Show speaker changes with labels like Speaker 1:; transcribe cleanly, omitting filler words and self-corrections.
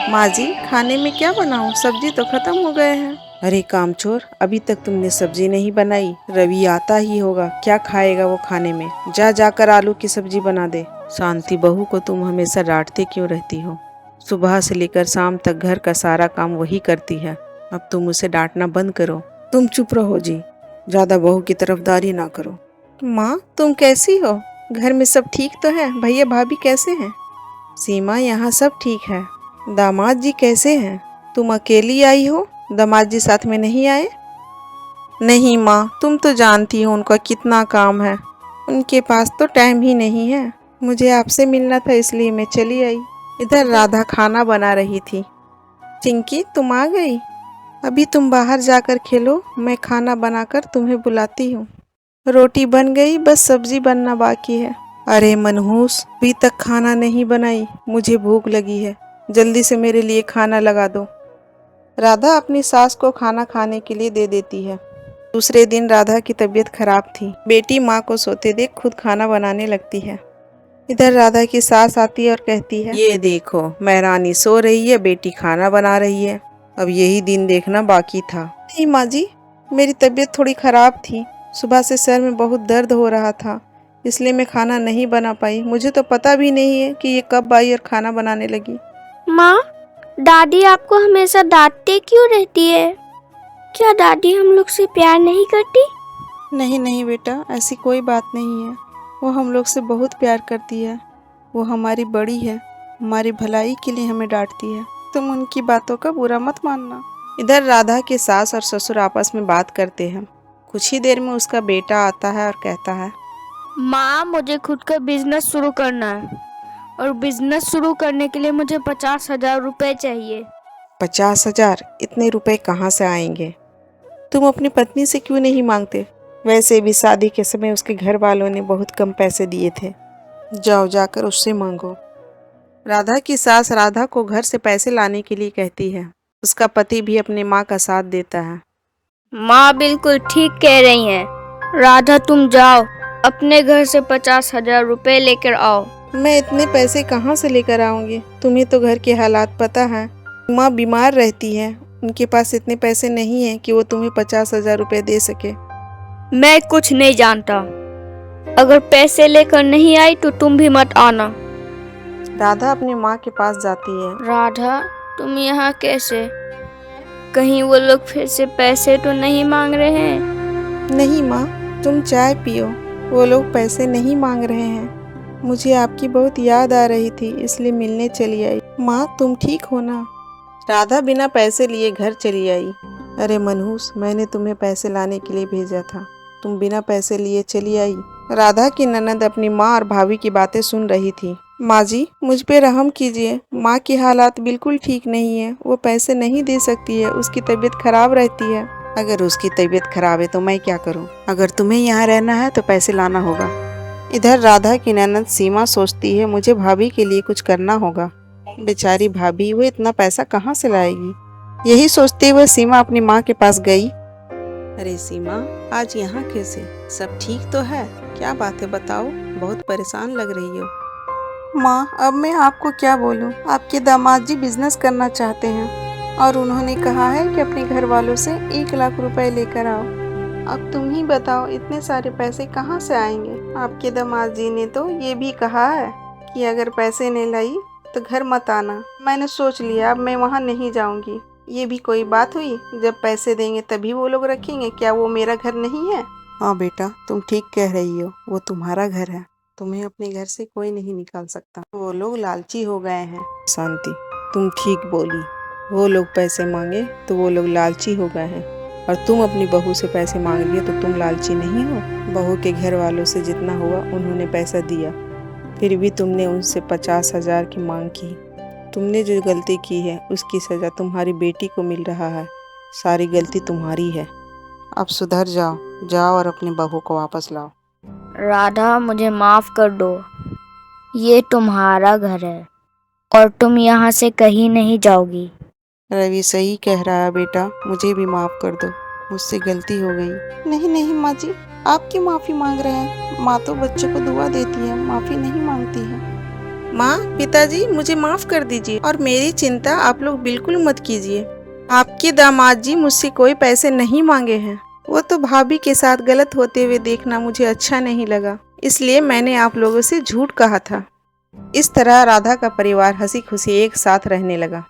Speaker 1: माँ जी, खाने में क्या बनाऊं? सब्जी तो खत्म हो गए हैं। अरे कामचोर, अभी तक तुमने सब्जी नहीं बनाई। रवि आता ही होगा, क्या खाएगा वो खाने में? जा जाकर आलू की सब्जी बना दे। शांति बहू को तुम हमेशा डांटते क्यों रहती हो? सुबह से लेकर शाम तक घर का सारा काम वही करती है। अब तुम उसे डांटना बंद करो। तुम चुप रहो जी, ज्यादा बहू की तरफदारी ना करो। माँ, तुम कैसी हो? घर में सब ठीक तो है? भैया भाभी कैसे हैं? सीमा, यहाँ सब ठीक है। दामाद जी कैसे हैं? तुम अकेली आई हो? दामाद जी साथ में नहीं आए? नहीं माँ, तुम तो जानती हो उनका कितना काम है। उनके पास तो टाइम ही नहीं है। मुझे आपसे मिलना था इसलिए मैं चली आई। इधर राधा खाना बना रही थी। चिंकी, तुम आ गई? अभी तुम बाहर जाकर खेलो, मैं खाना बनाकर तुम्हें बुलाती हूँ। रोटी बन गई, बस सब्जी बनना बाकी है। अरे मनहूस, अभी तक खाना नहीं बनाई? मुझे भूख लगी है, जल्दी से मेरे लिए खाना लगा दो। राधा अपनी सास को खाना खाने के लिए दे देती है। दूसरे दिन राधा की तबीयत खराब थी। बेटी माँ को सोते देख खुद खाना बनाने लगती है। इधर राधा की सास आती है और कहती है, ये देखो, महारानी सो रही है, बेटी खाना बना रही है। अब यही दिन देखना बाकी था। नहीं माँ जी, मेरी तबीयत थोड़ी खराब थी। सुबह से सर में बहुत दर्द हो रहा था, इसलिए मैं खाना नहीं बना पाई। मुझे तो पता भी नहीं है कि ये कब आई और खाना बनाने लगी।
Speaker 2: माँ, दादी आपको हमेशा डांटते क्यों रहती है? क्या दादी हम लोग से प्यार नहीं करती?
Speaker 1: नहीं नहीं बेटा, ऐसी कोई बात नहीं है। वो हम लोग से बहुत प्यार करती है। वो हमारी बड़ी है, हमारी भलाई के लिए हमें डांटती है। तुम उनकी बातों का बुरा मत मानना। इधर राधा के सास और ससुर आपस में बात करते हैं। कुछ ही देर में उसका बेटा आता है और कहता है,
Speaker 2: माँ, मुझे खुद का बिजनेस शुरू करना है और बिजनेस शुरू करने के लिए मुझे 50,000 रुपए चाहिए।
Speaker 1: 50,000? इतने रुपए कहाँ से आएंगे? तुम अपनी पत्नी से क्यों नहीं मांगते? वैसे भी शादी के समय उसके घर वालों ने बहुत कम पैसे दिए थे। जाओ, जाकर उससे मांगो। राधा की सास राधा को घर से पैसे लाने के लिए कहती है। उसका पति भी अपनी माँ का साथ देता है।
Speaker 2: माँ बिल्कुल ठीक कह रही हैं। राधा, तुम जाओ, अपने घर से 50,000 रुपए लेकर आओ।
Speaker 1: मैं इतने पैसे कहाँ से लेकर आऊंगी? तुम्हें तो घर के हालात पता है। माँ बीमार रहती है, उनके पास इतने पैसे नहीं हैं कि वो तुम्हें 50,000 रुपए दे सके।
Speaker 2: मैं कुछ नहीं जानता। अगर पैसे लेकर नहीं आई तो तुम भी मत आना।
Speaker 1: राधा अपनी माँ के पास जाती है।
Speaker 2: राधा, तुम यहाँ कैसे? कहीं वो लोग फिर से पैसे तो नहीं मांग रहे हैं?
Speaker 1: नहीं माँ, तुम चाय पियो। वो लोग पैसे नहीं मांग रहे हैं। मुझे आपकी बहुत याद आ रही थी, इसलिए मिलने चली आई। माँ, तुम ठीक हो ना? राधा बिना पैसे लिए घर चली आई। अरे मनहूस, मैंने तुम्हें पैसे लाने के लिए भेजा था, तुम बिना पैसे लिए चली आई। राधा की ननद अपनी माँ और भाभी की बातें सुन रही थी। माँ जी, मुझ पे रहम कीजिए। माँ की हालात बिल्कुल ठीक नहीं है, वो पैसे नहीं दे सकती है, उसकी तबीयत खराब रहती है। अगर उसकी तबीयत खराब है तो मैं क्या करूं? अगर तुम्हें यहाँ रहना है तो पैसे लाना होगा। इधर राधा की ननद सीमा सोचती है, मुझे भाभी के लिए कुछ करना होगा। बेचारी भाभी, वो इतना पैसा कहाँ से लाएगी? यही सोचते हुए सीमा अपनी माँ के पास गई। अरे सीमा, आज यहाँ कैसे? सब ठीक तो है? क्या बात है बताओ, बहुत परेशान लग रही हो। माँ, अब मैं आपको क्या बोलूँ? आपके दामाद जी बिजनेस करना चाहते हैं और उन्होंने कहा है कि अपने घर वालों से 1 लाख रुपए लेकर आओ। अब तुम ही बताओ, इतने सारे पैसे कहाँ से आएंगे? आपके दामाद जी ने तो ये भी कहा है कि अगर पैसे नहीं लाई तो घर मत आना। मैंने सोच लिया, अब मैं वहाँ नहीं जाऊँगी। ये भी कोई बात हुई? जब पैसे देंगे तभी वो लोग रखेंगे, क्या वो मेरा घर नहीं है? हाँ बेटा, तुम ठीक कह रही हो, वो तुम्हारा घर है। तुम्हें अपने घर से कोई नहीं निकाल सकता। वो लोग लालची हो गए हैं। शांति, तुम ठीक बोली। वो लोग पैसे मांगे तो वो लोग लालची हो गए हैं, और तुम अपनी बहू से पैसे मांग रही हो तो तुम लालची नहीं हो। बहू के घर वालों से जितना हुआ उन्होंने पैसा दिया, फिर भी तुमने उनसे 50,000 की मांग की। तुमने जो गलती की है उसकी सज़ा तुम्हारी बेटी को मिल रहा है। सारी गलती तुम्हारी है। अब सुधर जाओ, जाओ और अपनी बहू को वापस लाओ।
Speaker 2: राधा, मुझे माफ कर दो। ये तुम्हारा घर है और तुम यहाँ से कहीं नहीं जाओगी।
Speaker 1: रवि सही कह रहा है बेटा, मुझे भी माफ़ कर दो, मुझसे गलती हो गई। नहीं नहीं माँ जी, आप क्यों माफ़ी मांग रहे हैं? माँ तो बच्चों को दुआ देती है, माफ़ी नहीं मांगती है। माँ, पिताजी, मुझे माफ कर दीजिए और मेरी चिंता आप लोग बिल्कुल मत कीजिए। आपके दामाद जी मुझसे कोई पैसे नहीं मांगे हैं। वो तो भाभी के साथ गलत होते हुए देखना मुझे अच्छा नहीं लगा, इसलिए मैंने आप लोगों से झूठ कहा था। इस तरह राधा का परिवार हंसी खुशी एक साथ रहने लगा।